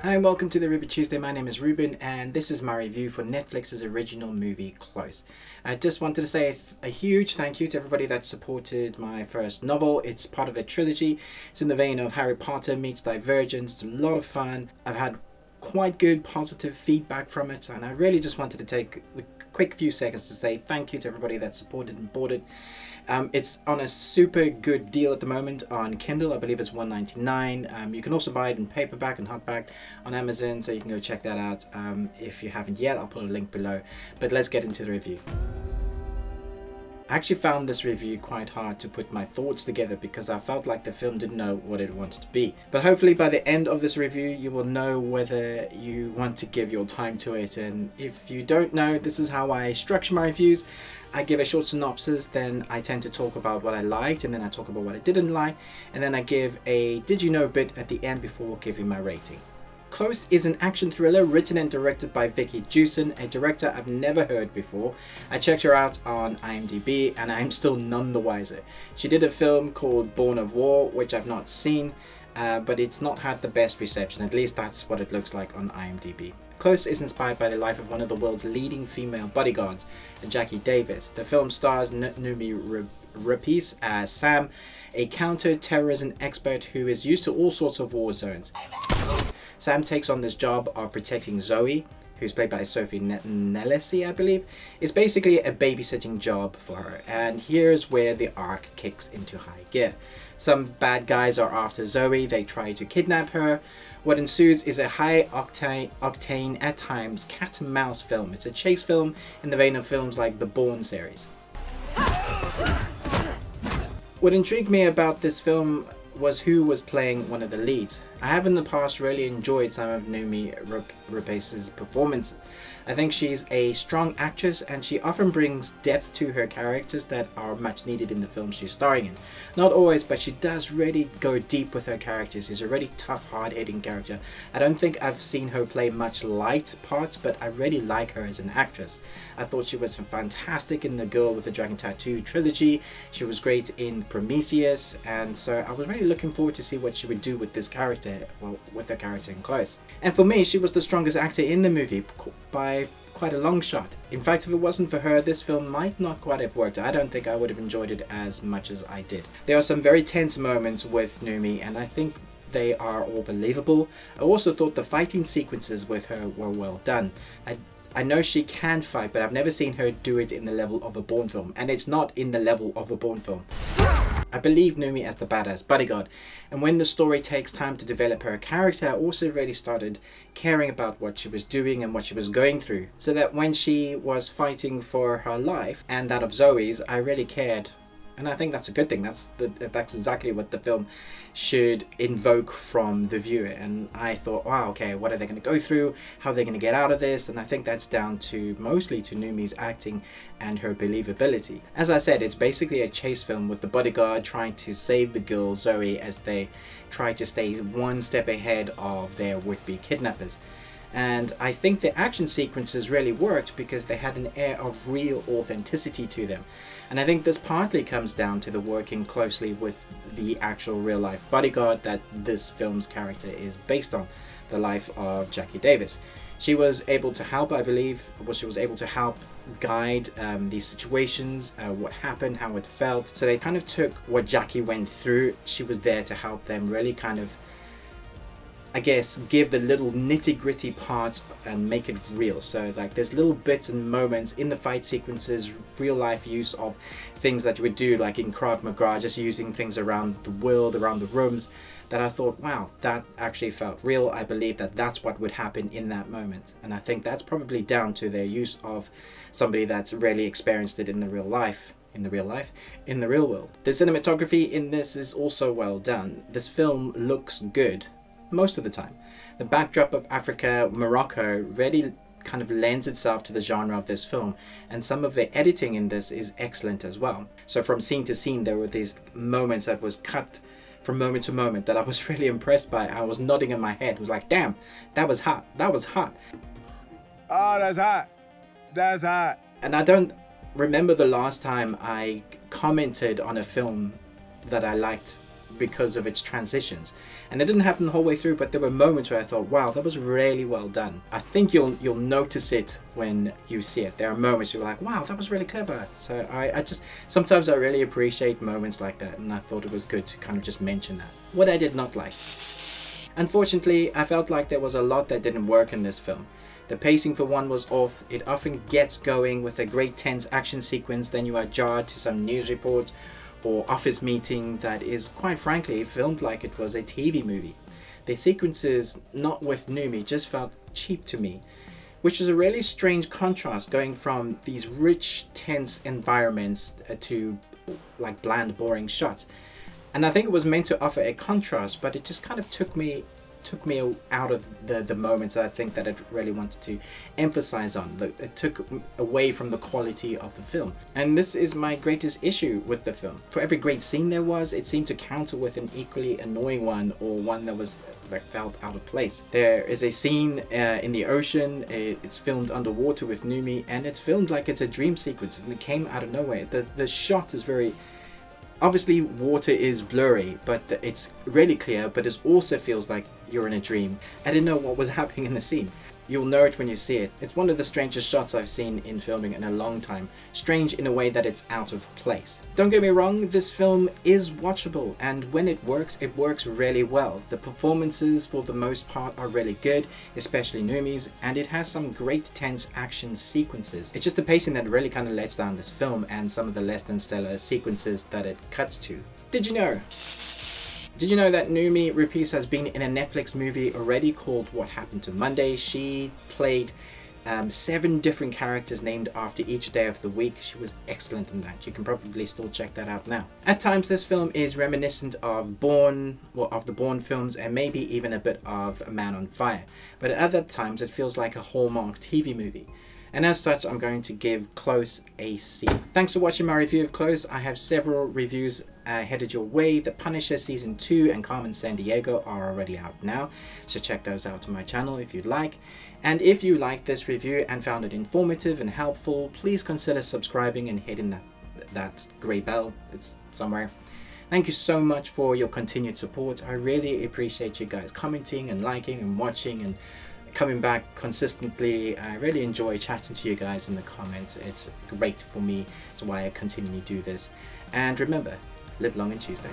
Hi and welcome to the Ruby Tuesday. My name is Ruben and this is my review for Netflix's original movie Close. I just wanted to say a huge thank you to everybody that supported my first novel. It's part of a trilogy. It's in the vein of Harry Potter meets Divergent. It's a lot of fun. I've had quite good positive feedback from it and I really just wanted to take a quick few seconds to say thank you to everybody that supported and bought it. It's on a super good deal at the moment on Kindle. I believe it's $1.99. You can also buy it in paperback and hardback on Amazon, so you can go check that out. If you haven't yet, I'll put a link below. But let's get into the review. I actually found this review quite hard to put my thoughts together because I felt like the film didn't know what it wanted to be. But hopefully by the end of this review you will know whether you want to give your time to it, and if you don't know, this is how I structure my reviews. I give a short synopsis, then I tend to talk about what I liked, and then I talk about what I didn't like, and then I give a did you know bit at the end before giving my rating. Close is an action thriller written and directed by Vicky Jewson, a director I've never heard before. I checked her out on IMDb and I'm still none the wiser. She did a film called Born of War, which I've not seen, but it's not had the best reception. At least that's what it looks like on IMDb. Close is inspired by the life of one of the world's leading female bodyguards, Jackie Davis. The film stars Noomi Rapace as Sam, a counter-terrorism expert who is used to all sorts of war zones. Sam takes on this job of protecting Zoe, who's played by Sophie Nelesi, I believe. It's basically a babysitting job for her, and here's where the arc kicks into high gear. Some bad guys are after Zoe. They try to kidnap her. What ensues is a high-octane, at times, cat and mouse film. It's a chase film in the vein of films like the Bourne series. What intrigued me about this film was who was playing one of the leads. I have in the past really enjoyed some of Noomi Rapace's performance. I think she's a strong actress and she often brings depth to her characters that are much needed in the films she's starring in. Not always, but she does really go deep with her characters. She's a really tough, hard-hitting character. I don't think I've seen her play much light parts, but I really like her as an actress. I thought she was fantastic in The Girl with the Dragon Tattoo trilogy. She was great in Prometheus, and so I was really looking forward to see what she would do with this character, well, with her character in Close. And for me, she was the strongest actor in the movie by quite a long shot. In fact, if it wasn't for her, this film might not quite have worked. I don't think I would have enjoyed it as much as I did. There are some very tense moments with Noomi, and I think they are all believable. I also thought the fighting sequences with her were well done. I know she can fight, but I've never seen her do it in the level of a Bourne film, and it's not in the level of a Bourne film. I believe Noomi as the badass bodyguard, and when the story takes time to develop her character, I also really started caring about what she was doing and what she was going through, so that when she was fighting for her life and that of Zoe's, I really cared. And I think that's a good thing. That's exactly what the film should invoke from the viewer. And I thought, wow, okay, what are they going to go through? How are they going to get out of this? And I think that's down to mostly to Noomi's acting and her believability. As I said, it's basically a chase film with the bodyguard trying to save the girl Zoe as they try to stay one step ahead of their would-be kidnappers. And I think the action sequences really worked because they had an air of real authenticity to them. And I think this partly comes down to the working closely with the actual real-life bodyguard that this film's character is based on, the life of Jackie Davis. She was able to help, I believe, she was able to help guide these situations, what happened, how it felt. So they kind of took what Jackie went through. She was there to help them really kind of, I guess, give the little nitty-gritty parts and make it real. So like there's little bits and moments in the fight sequences, real life use of things that you would do like in Krav Maga, just using things around the world, around the rooms, that I thought, wow, that actually felt real. I believe that that's what would happen in that moment. And I think that's probably down to their use of somebody that's really experienced it in the real life. In the real world. The cinematography in this is also well done. This film looks good most of the time. The backdrop of Africa, Morocco, really kind of lends itself to the genre of this film, and some of the editing in this is excellent as well. So from scene to scene there were these moments that was cut from moment to moment that I was really impressed by. I was nodding in my head. It was like, damn, that was hot, that was hot. Oh, that's hot, that's hot. And I don't remember the last time I commented on a film that I liked because of its transitions. And it didn't happen the whole way through, but there were moments where I thought, wow, that was really well done. I think you'll notice it when you see it. There are moments you're like, wow, that was really clever. So I just, sometimes I really appreciate moments like that, and I thought it was good to kind of just mention that. What I did not like. Unfortunately, I felt like there was a lot that didn't work in this film. The pacing for one was off. It often gets going with a great tense action sequence, then you are jarred to some news report or office meeting that is, quite frankly, filmed like it was a TV movie. The sequences, not with Noomi, just felt cheap to me, which is a really strange contrast, going from these rich, tense environments to like bland, boring shots. And I think it was meant to offer a contrast, but it just kind of took me out of the moments I think that it really wanted to emphasize on. It took away from the quality of the film. And this is my greatest issue with the film. For every great scene there was, it seemed to counter with an equally annoying one, or one that was like felt out of place. There is a scene in the ocean. It's filmed underwater with Noomi, and it's filmed like it's a dream sequence, and it came out of nowhere. The shot is very... Obviously water is blurry, but it's really clear, but it also feels like you're in a dream. I didn't know what was happening in the scene. You'll know it when you see it. It's one of the strangest shots I've seen in filming in a long time. Strange in a way that it's out of place. Don't get me wrong, this film is watchable, and when it works really well. The performances for the most part are really good, especially Noomi's, and it has some great tense action sequences. It's just the pacing that really kind of lets down this film, and some of the less than stellar sequences that it cuts to. Did you know? Did you know that Noomi Rapace has been in a Netflix movie already called What Happened to Monday? She played 7 different characters named after each day of the week. She was excellent in that. You can probably still check that out now. At times this film is reminiscent of the Bourne films, and maybe even a bit of A Man on Fire. But at other times it feels like a Hallmark TV movie. And as such, I'm going to give Close a C. Thanks for watching my review of Close. I have several reviews headed your way. The Punisher Season 2 and Carmen Sandiego are already out now, so check those out on my channel if you'd like. And if you liked this review and found it informative and helpful, please consider subscribing and hitting that grey bell. It's somewhere. Thank you so much for your continued support. I really appreciate you guys commenting and liking and watching and coming back consistently. I really enjoy chatting to you guys in the comments. It's great for me. It's why I continually do this. And remember, live long and Tuesday.